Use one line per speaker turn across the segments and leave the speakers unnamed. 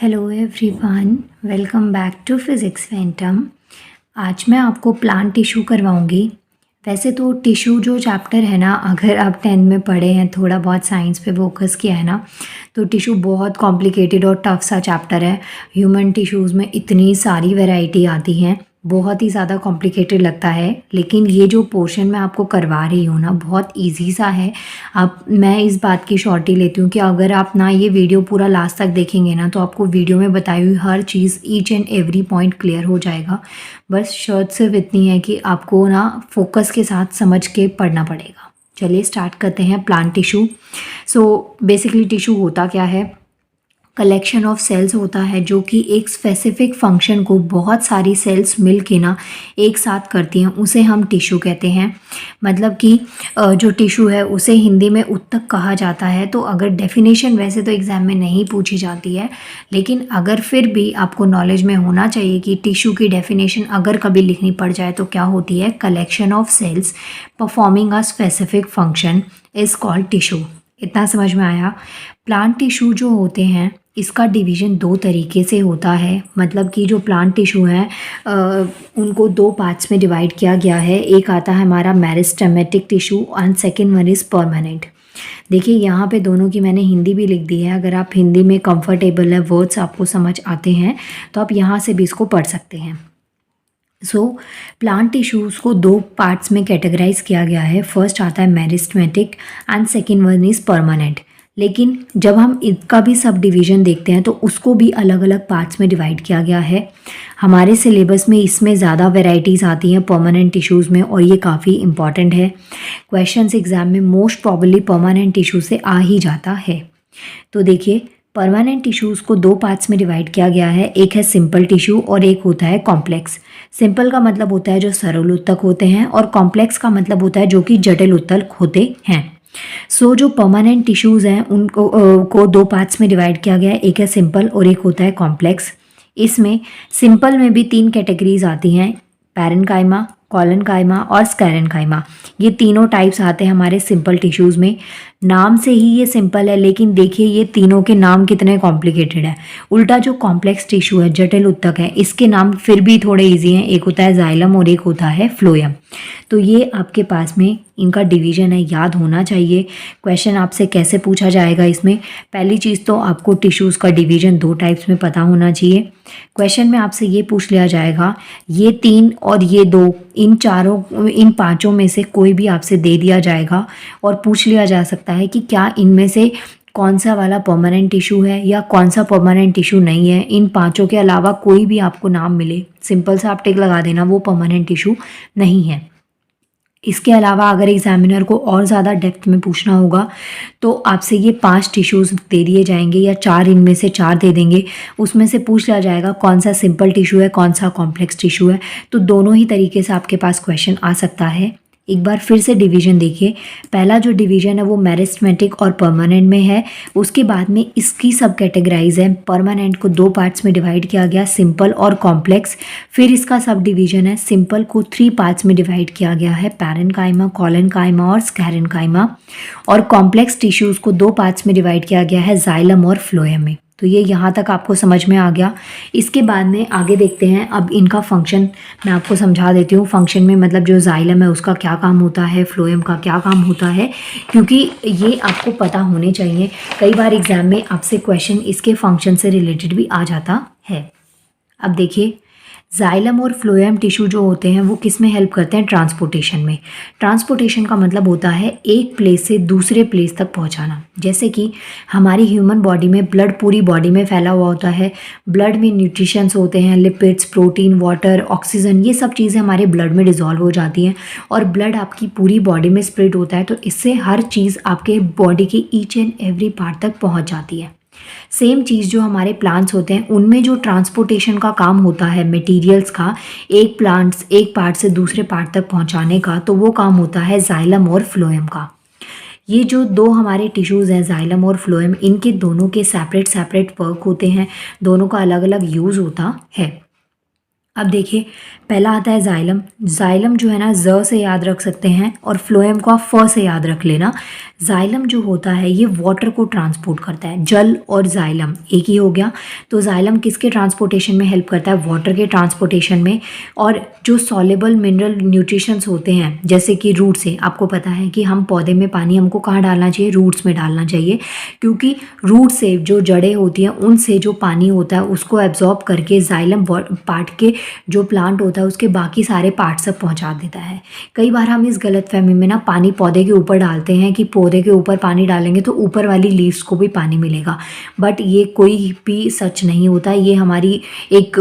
Hello everyone, welcome back to Physics Phantom. आज मैं आपको प्लांट टिश्यू करवाऊंगी। वैसे तो टिश्यू जो चैप्टर है ना, अगर आप 10th में पढ़े हैं, थोड़ा बहुत साइंस पे फोकस किया है ना, तो टिश्यू बहुत कॉम्प्लिकेटेड और टफ सा चैप्टर है। ह्यूमन टिश्यूज़ में इतनी सारी वैरायटी आती हैं, बहुत ही ज़्यादा कॉम्प्लिकेटेड लगता है। लेकिन ये जो पोर्शन मैं आपको करवा रही हूँ ना, बहुत इजी सा है। आप मैं इस बात की श्योरिटी लेती हूँ कि अगर आप ना ये वीडियो पूरा लास्ट तक देखेंगे ना, तो आपको वीडियो में बताई हुई हर चीज़, each and every point clear हो जाएगा। बस शर्त सिर्फ इतनी है कि आपको ना फोकस के साथ समझ के पढ़ना पड़ेगा। चलिए स्टार्ट करते हैं। Plant tissue. So basically tissue होता क्या है? कलेक्शन ऑफ सेल्स होता है जो कि एक स्पेसिफिक फंक्शन को बहुत सारी सेल्स मिल के ना एक साथ करती हैं, उसे हम टिश्यू कहते हैं। मतलब कि जो टिश्यू है उसे हिंदी में उत्तक कहा जाता है। तो अगर डेफिनेशन वैसे तो एग्ज़ाम में नहीं पूछी जाती है, लेकिन अगर फिर भी आपको नॉलेज में होना चाहिए कि टिश्यू की डेफिनेशन अगर कभी लिखनी पड़ जाए तो क्या होती है। Collection of cells performing a specific function is called tissue. इतना समझ में आया। प्लांट टिश्यू जो होते हैं, इसका डिवीज़न दो तरीके से होता है। मतलब कि जो प्लांट टिश्यू हैं उनको दो पार्ट्स में डिवाइड किया गया है। एक आता है हमारा meristematic tissue and second one is permanent. देखिए यहाँ पे दोनों की मैंने हिंदी भी लिख दी है। अगर आप हिंदी में कंफर्टेबल है, वर्ड्स आपको समझ आते हैं, तो आप यहाँ से भी इसको पढ़ सकते हैं। प्लांट टिश्यूज़ को दो पार्ट्स में कैटेगराइज किया गया है। फर्स्ट आता है meristematic and second one is permanent. लेकिन जब हम इसका भी सब डिवीज़न देखते हैं तो उसको भी अलग अलग पार्ट्स में डिवाइड किया गया है। हमारे सिलेबस में इसमें ज़्यादा वेराइटीज़ आती हैं परमानेंट टिश्यूज़ में, और ये काफ़ी इंपॉर्टेंट है। क्वेश्चंस एग्जाम में मोस्ट प्रॉबली परमानेंट टिश्यू से आ ही जाता है। तो देखिए, परमानेंट टिश्यूज़ को दो पार्ट्स में डिवाइड किया गया है। एक है सिंपल टिश्यू और एक होता है कॉम्प्लेक्स। सिंपल का मतलब होता है जो सरल उत्तक होते हैं, और कॉम्प्लेक्स का मतलब होता है जो कि जटिल उत्तक होते हैं। जो परमानेंट टिश्यूज़ हैं उनको को दो पार्ट्स में डिवाइड किया गया है। एक है सिंपल और एक होता है कॉम्प्लेक्स। इसमें सिंपल में भी तीन कैटेगरीज आती हैं, पैरेन्काइमा, कॉलनकाइमा और स्क्लेरेन्काइमा। ये तीनों टाइप्स आते हैं हमारे सिंपल टिश्यूज़ में। नाम से ही ये सिंपल है, लेकिन देखिए ये तीनों के नाम कितने कॉम्प्लिकेटेड है। उल्टा जो कॉम्प्लेक्स टिश्यू है, जटिल उत्तक है, इसके नाम फिर भी थोड़े इजी हैं। एक होता है जाइलम और एक होता है फ्लोएम। तो ये आपके पास में इनका डिवीज़न है, याद होना चाहिए। क्वेश्चन आपसे कैसे पूछा जाएगा इसमें? पहली चीज़ तो आपको टिश्यूज़ का डिवीज़न दो टाइप्स में पता होना चाहिए। क्वेश्चन में आपसे ये पूछ लिया जाएगा, ये तीन और ये दो, इन पांचों में से कोई भी आपसे दे दिया जाएगा, और पूछ लिया जा सकता है कि क्या इनमें से कौन सा वाला परमानेंट टिश्यू है या कौन सा परमानेंट टिश्यू नहीं है। इन पांचों के अलावा कोई भी आपको नाम मिले, सिंपल सा आप टिक लगा देना, वो परमानेंट टिश्यू नहीं है। इसके अलावा अगर एग्जामिनर को और ज़्यादा डेप्थ में पूछना होगा तो आपसे ये 5 टिश्यूज़ दे दिए जाएंगे, या 4 इनमें से 4 दे देंगे। उसमें से पूछ लिया जाएगा कौन सा सिंपल टिश्यू है, कौन सा कॉम्प्लेक्स टिश्यू है। तो दोनों ही तरीके से आपके पास क्वेश्चन आ सकता है। एक बार फिर से डिवीज़न देखिए। पहला जो डिवीज़न है वो मेरिस्टेमेटिक और परमानेंट में है। उसके बाद में इसकी सब कैटेगराइज है। परमानेंट को दो पार्ट्स में डिवाइड किया गया, सिंपल और कॉम्प्लेक्स। फिर इसका सब डिवीज़न है, सिंपल को 3 पार्ट्स में डिवाइड किया गया है, पैरेन्काइमा, कॉलनकाइमा और स्क्लेरेन्काइमा। और कॉम्प्लेक्स टिश्यूज़ को दो पार्ट्स में डिवाइड किया गया है, जाइलम और फ्लोएम में। तो ये यहाँ तक आपको समझ में आ गया। इसके बाद में आगे देखते हैं। अब इनका फंक्शन मैं आपको समझा देती हूँ। फंक्शन में मतलब जो जाइलम है उसका क्या काम होता है, फ्लोएम का क्या काम होता है, क्योंकि ये आपको पता होने चाहिए। कई बार एग्जाम में आपसे क्वेश्चन इसके फंक्शन से रिलेटेड भी आ जाता है। अब देखिए, जाइलम और फ्लोएम टिश्यू जो होते हैं वो किस में हेल्प करते हैं? ट्रांसपोर्टेशन में। ट्रांसपोर्टेशन का मतलब होता है एक प्लेस से दूसरे प्लेस तक पहुंचाना। जैसे कि हमारी ह्यूमन बॉडी में ब्लड पूरी बॉडी में फैला हुआ होता है। ब्लड में न्यूट्रिशंस होते हैं, लिपिड्स, प्रोटीन, वाटर, ऑक्सीजन, ये सब चीज़ें हमारे ब्लड में डिज़ोल्व हो जाती हैं, और ब्लड आपकी पूरी बॉडी में स्प्रेड होता है। तो इससे हर चीज़ आपके बॉडी के ईच एंड एवरी पार्ट तक पहुँच जाती है। सेम चीज़ जो हमारे प्लांट्स होते हैं उनमें जो ट्रांसपोर्टेशन का काम होता है मटेरियल्स का, एक पार्ट से दूसरे पार्ट तक पहुंचाने का, तो वो काम होता है जाइलम और फ्लोएम का। ये जो दो हमारे टिश्यूज़ हैं, जाइलम और फ्लोएम, इनके दोनों के सेपरेट सेपरेट वर्क होते हैं, दोनों का अलग अलग यूज़ होता है। अब देखिए, पहला आता है जाइलम। जाइलम जो है ना, ज से याद रख सकते हैं और फ्लोएम को आप फ से याद रख लेना। जाइलम जो होता है ये वाटर को ट्रांसपोर्ट करता है। जल और जाइलम एक ही हो गया। तो जाइलम किसके ट्रांसपोर्टेशन में हेल्प करता है? वाटर के ट्रांसपोर्टेशन में। और जो सॉल्युबल मिनरल न्यूट्रिशंस होते हैं, जैसे कि रूट से, आपको पता है कि हम पौधे में पानी हमको कहाँ डालना चाहिए? रूट्स में डालना चाहिए, क्योंकि रूट से जो जड़ें होती हैं उनसे जो पानी होता है उसको एब्जॉर्ब करके जाइलम पार्ट के जो प्लांट होता है उसके बाकी सारे पार्ट्स तक पहुंचा देता है। कई बार हम इस गलतफहमी में ना पानी पौधे के ऊपर डालते हैं कि पौधे के ऊपर पानी डालेंगे तो ऊपर वाली लीव्स को भी पानी मिलेगा, बट ये कोई भी सच नहीं होता। ये हमारी एक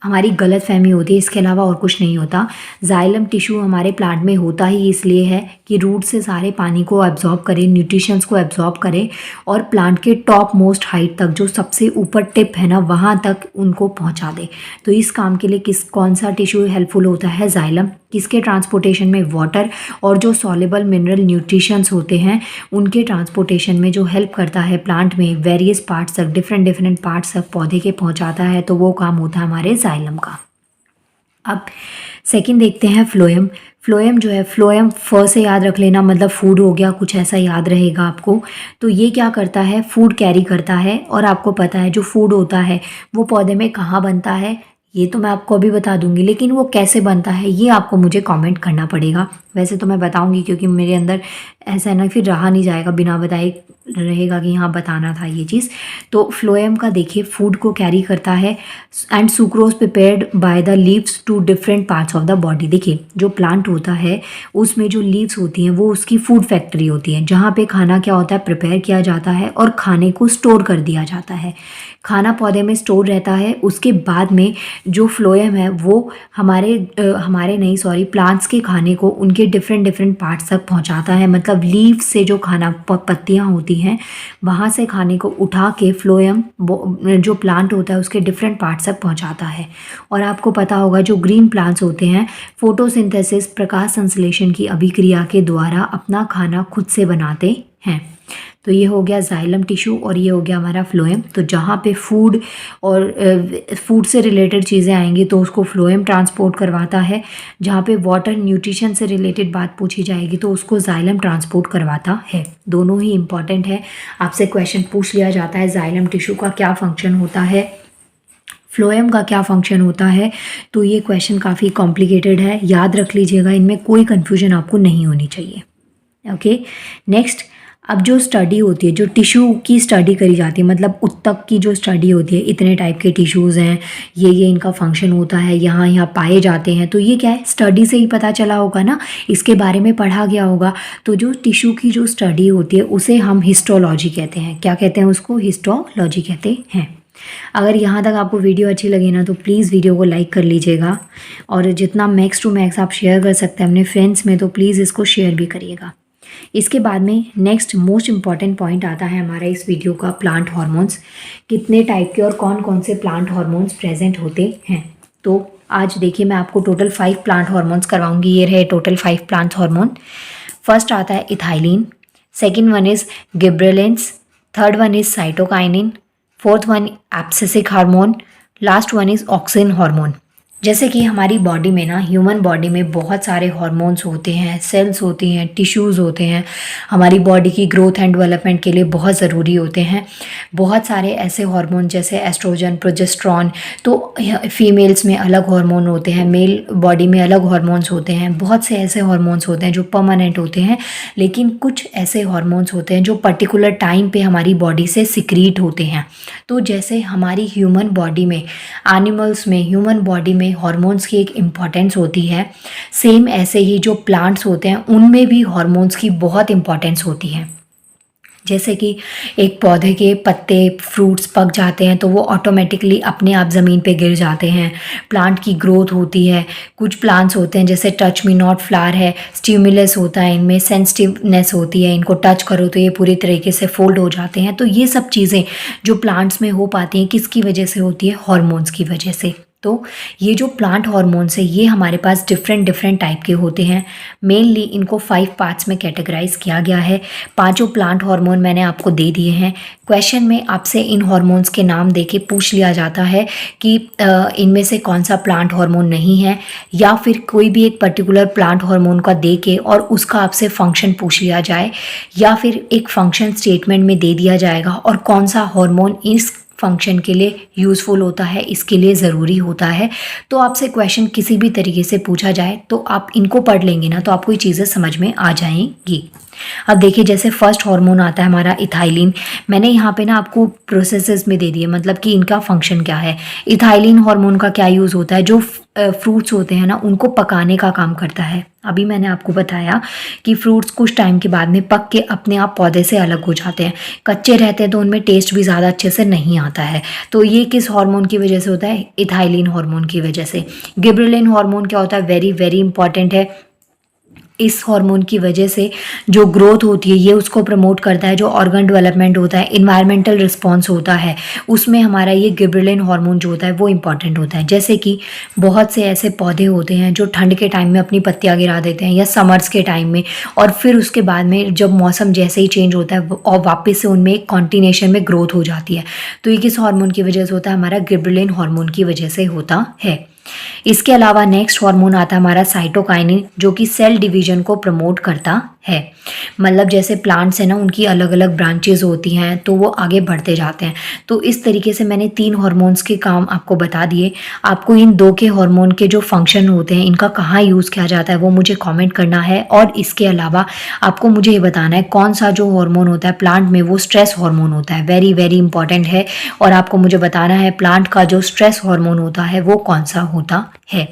हमारी गलत फहमी होती है, इसके अलावा और कुछ नहीं होता। जाइलम टिश्यू हमारे प्लांट में होता ही इसलिए है कि रूट से सारे पानी को एब्जॉर्ब करे, न्यूट्रिशंस को एब्जॉर्ब करे और प्लांट के टॉप मोस्ट हाइट तक, जो सबसे ऊपर टिप है ना, वहाँ तक उनको पहुँचा दे। तो इस काम के लिए कौन सा टिश्यू हेल्पफुल होता है? जाइलम। किसके ट्रांसपोर्टेशन में? वाटर और जो सॉल्युबल मिनरल न्यूट्रिशंस होते हैं उनके ट्रांसपोर्टेशन में जो हेल्प करता है प्लांट में वेरियस पार्ट्स तक, डिफरेंट पार्ट्स तक पौधे के पहुंचाता है, तो वो काम होता है हमारे जाइलम का। अब सेकंड देखते हैं फ्लोएम। फ्लोएम जो है, फ्लोएम फ से याद रख लेना, मतलब फूड हो गया, कुछ ऐसा याद रहेगा आपको। तो ये क्या करता है? फूड कैरी करता है। और आपको पता है जो फूड होता है वो पौधे में कहाँ बनता है, ये तो मैं आपको अभी बता दूंगी, लेकिन वो कैसे बनता है ये आपको मुझे कमेंट करना पड़ेगा। वैसे तो मैं बताऊंगी क्योंकि मेरे अंदर ऐसा है ना, फिर रहा नहीं जाएगा, बिना बताए रहेगा कि हाँ बताना था ये चीज़। तो फ्लोएम का देखिए, फूड को कैरी करता है and sucrose prepared by the leaves to different parts of the body. देखिए, जो प्लांट होता है उसमें जो लीव्स होती हैं वो उसकी फूड फैक्ट्री होती है, जहाँ पे खाना क्या होता है? प्रिपेयर किया जाता है और खाने को स्टोर कर दिया जाता है। खाना पौधे में स्टोर रहता है, उसके बाद में जो फ्लोएम है वो प्लांट्स के खाने को उनके डिफरेंट पार्ट्स तक पहुंचाता है। मतलब लीव से जो खाना पत्तियां होती हैं वहाँ से खाने को उठा के फ्लोएम जो प्लांट होता है उसके डिफरेंट पार्ट्स तक पहुंचाता है। और आपको पता होगा जो ग्रीन प्लांट्स होते हैं फोटोसिंथेसिस, प्रकाश संश्लेषण की अभिक्रिया के द्वारा अपना खाना खुद से बनाते हैं। तो ये हो गया जाइलम टिश्यू और ये हो गया हमारा फ्लोएम। तो जहाँ पे फूड और फूड से रिलेटेड चीज़ें आएंगी तो उसको फ्लोएम ट्रांसपोर्ट करवाता है। जहाँ पे वाटर न्यूट्रिशन से रिलेटेड बात पूछी जाएगी तो उसको जाइलम ट्रांसपोर्ट करवाता है। दोनों ही इंपॉर्टेंट है। आपसे क्वेश्चन पूछ लिया जाता है जाइलम टिश्यू का क्या फंक्शन होता है, फ्लोएम का क्या फंक्शन होता है, तो ये क्वेश्चन काफ़ी कॉम्प्लिकेटेड है, याद रख लीजिएगा, इनमें कोई कन्फ्यूजन आपको नहीं होनी चाहिए। Okay, next. अब जो स्टडी होती है, जो टिश्यू की स्टडी करी जाती है, मतलब उत्तक की जो स्टडी होती है, इतने टाइप के टिश्यूज़ हैं, ये इनका फंक्शन होता है, यहाँ पाए जाते हैं, तो ये क्या है? स्टडी से ही पता चला होगा ना, इसके बारे में पढ़ा गया होगा। तो जो टिश्यू की जो स्टडी होती है उसे हम हिस्टोलॉजी कहते हैं। क्या कहते हैं उसको? हिस्टोलॉजी कहते हैं। अगर यहाँ तक आपको वीडियो अच्छी लगी ना तो प्लीज़ वीडियो को लाइक कर लीजिएगा और जितना मैक्स टू मैक्स आप शेयर कर सकते हैं अपने फ्रेंड्स में तो प्लीज़ इसको शेयर भी करिएगा। इसके बाद में नेक्स्ट मोस्ट इम्पॉर्टेंट पॉइंट आता है हमारा इस वीडियो का, प्लांट हार्मोन्स। कितने टाइप के और कौन कौन से प्लांट हार्मोन्स प्रेजेंट होते हैं। तो आज देखिए मैं आपको टोटल 5 प्लांट हार्मोन्स करवाऊंगी। ये रहे टोटल 5 प्लांट हार्मोन। फर्स्ट आता है ethylene, second one is gibberellins, third one is cytokinin, fourth one abscisic hormone, last one is auxin hormone. जैसे कि हमारी बॉडी में ना, ह्यूमन बॉडी में बहुत सारे हार्मोन्स होते हैं, सेल्स होती हैं, टिश्यूज़ होते हैं, हमारी बॉडी की ग्रोथ एंड डेवलपमेंट के लिए बहुत ज़रूरी होते हैं। बहुत सारे ऐसे हार्मोन जैसे एस्ट्रोजन, प्रोजेस्ट्रॉन, तो फीमेल्स में अलग हार्मोन होते हैं, मेल बॉडी में अलग हार्मोन्स होते हैं। बहुत से ऐसे हार्मोन्स होते हैं जो परमानेंट होते हैं, लेकिन कुछ ऐसे हार्मोन्स होते हैं जो पर्टिकुलर टाइम पे हमारी बॉडी से सिक्रीट होते हैं। तो जैसे हमारी ह्यूमन बॉडी में, एनिमल्स में, ह्यूमन बॉडी में हार्मोन्स की एक इम्पॉर्टेंस होती है, सेम ऐसे ही जो प्लांट्स होते हैं उनमें भी हार्मोन्स की बहुत इम्पॉर्टेंस होती है। जैसे कि एक पौधे के पत्ते, फ्रूट्स पक जाते हैं तो वो ऑटोमेटिकली अपने आप ज़मीन पे गिर जाते हैं, प्लांट की ग्रोथ होती है। कुछ प्लांट्स होते हैं जैसे टच मी नॉट फ्लावर है, स्टिमुलस होता है इनमें, सेंसिटिवनेस होती है, इनको टच करो तो ये पूरी तरीके से फोल्ड हो जाते हैं। तो ये सब चीज़ें जो प्लांट्स में हो पाती हैं किसकी वजह से होती है? हार्मोन्स की वजह से। तो ये जो प्लांट हॉर्मोन्स है ये हमारे पास डिफरेंट डिफरेंट टाइप के होते हैं। मेनली इनको 5 पार्ट्स में कैटेगराइज किया गया है। पांचों प्लांट हार्मोन मैंने आपको दे दिए हैं। क्वेश्चन में आपसे इन हार्मोन्स के नाम देके पूछ लिया जाता है कि इनमें से कौन सा प्लांट हार्मोन नहीं है, या फिर कोई भी एक पर्टिकुलर प्लांट हार्मोन का दे के और उसका आपसे फंक्शन पूछ लिया जाए, या फिर एक फंक्शन स्टेटमेंट में दे दिया जाएगा और कौन सा हार्मोन इस फंक्शन के लिए यूज़फुल होता है, इसके लिए ज़रूरी होता है। तो आपसे क्वेश्चन किसी भी तरीके से पूछा जाए तो आप इनको पढ़ लेंगे ना, तो आपको ये चीज़ें समझ में आ जाएंगी। अब देखिए, जैसे फर्स्ट हार्मोन आता है हमारा इथाइलिन। मैंने यहाँ पे ना आपको प्रोसेसेस में दे दिए, मतलब कि इनका फंक्शन क्या है। इथाइलिन हार्मोन का क्या यूज़ होता है, जो फ्रूट्स होते हैं ना उनको पकाने का काम करता है। अभी मैंने आपको बताया कि फ्रूट्स कुछ टाइम के बाद में पक के अपने आप पौधे से अलग हो जाते हैं। कच्चे रहते हैं तो उनमें टेस्ट भी ज़्यादा अच्छे से नहीं आता है। तो ये किस हार्मोन की वजह से होता है, इथाइलिन हार्मोन की वजह से। गिबरेलिन हार्मोन क्या होता है, वेरी वेरी इंपॉर्टेंट है। इस हार्मोन की वजह से जो ग्रोथ होती है ये उसको प्रमोट करता है। जो ऑर्गन डेवलपमेंट होता है, इन्वायरमेंटल रिस्पॉन्स होता है, उसमें हमारा ये गिबरेलिन हार्मोन जो होता है वो इंपॉर्टेंट होता है। जैसे कि बहुत से ऐसे पौधे होते हैं जो ठंड के टाइम में अपनी पत्तियां गिरा देते हैं, या समर्स के टाइम में, और फिर उसके बाद में जब मौसम जैसे ही चेंज होता है और वापस से उनमें एक कॉन्टिन्यूशन में ग्रोथ हो जाती है। तो ये किस हार्मोन की वजह से होता है, हमारा गिबरेलिन हार्मोन की वजह से होता है। इसके अलावा नेक्स्ट हार्मोन आता है हमारा साइटोकाइनिन, जो कि सेल डिवीजन को प्रमोट करता है। मतलब जैसे प्लांट्स है ना, उनकी अलग अलग ब्रांचेस होती हैं तो वो आगे बढ़ते जाते हैं। तो इस तरीके से मैंने 3 हार्मोन्स के काम आपको बता दिए। आपको इन 2 के हार्मोन के जो फंक्शन होते हैं, इनका कहाँ यूज़ किया जाता है वो मुझे कमेंट करना है। और इसके अलावा आपको मुझे ये बताना है कौन सा जो हार्मोन होता है प्लांट में वो स्ट्रेस हार्मोन होता है, वेरी वेरी इंपॉर्टेंट है। और आपको मुझे बताना है प्लांट का जो स्ट्रेस हार्मोन होता है वो कौन सा होता है।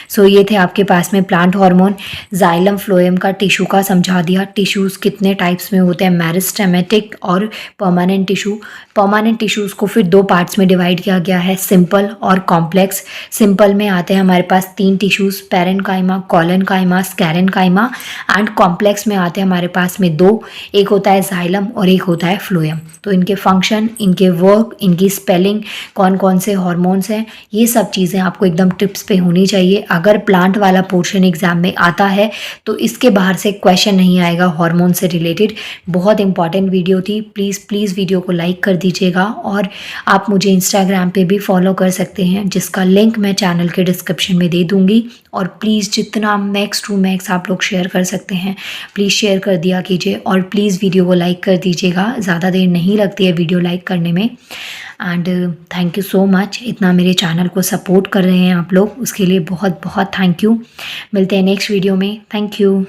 सो ये थे आपके पास में प्लांट हार्मोन। जाइलम फ्लोएम का टिश्यू का समझा दिया। टिश्यूज़ कितने टाइप्स में होते हैं, मेरिस्टेमेटिक और परमानेंट टिश्यू। परमानेंट टिश्यूज़ को फिर 2 पार्ट्स में डिवाइड किया गया है, सिंपल और कॉम्प्लेक्स। सिंपल में आते हैं हमारे पास 3 tissues, parenchyma, collenchyma, sclerenchyma. And complex में आते हैं हमारे पास में 2, एक होता है जाइलम और एक होता है फ्लोएम। तो इनके फंक्शन, इनके वर्क, इनकी स्पेलिंग, कौन कौन से हॉर्मोन्स हैं, ये सब चीज़ें आपको एकदम टिप्स पे होनी चाहिए। अगर प्लांट वाला पोर्शन एग्जाम में आता है तो इसके बाहर से क्वेश्चन नहीं आएगा हार्मोन से रिलेटेड। बहुत इंपॉर्टेंट वीडियो थी। प्लीज़ वीडियो को लाइक कर दीजिएगा। और आप मुझे इंस्टाग्राम पे भी फॉलो कर सकते हैं, जिसका लिंक मैं चैनल के डिस्क्रिप्शन में दे दूंगी। और प्लीज़ जितना मैक्स टू मैक्स आप लोग शेयर कर सकते हैं प्लीज़ शेयर कर दिया कीजिए। और प्लीज़ वीडियो को लाइक कर दीजिएगा, ज़्यादा देर नहीं लगती है वीडियो लाइक करने में। And thank you so much, इतना मेरे चैनल को सपोर्ट कर रहे हैं आप लोग, उसके लिए बहुत बहुत थैंक यू। मिलते हैं नेक्स्ट वीडियो में। Thank you.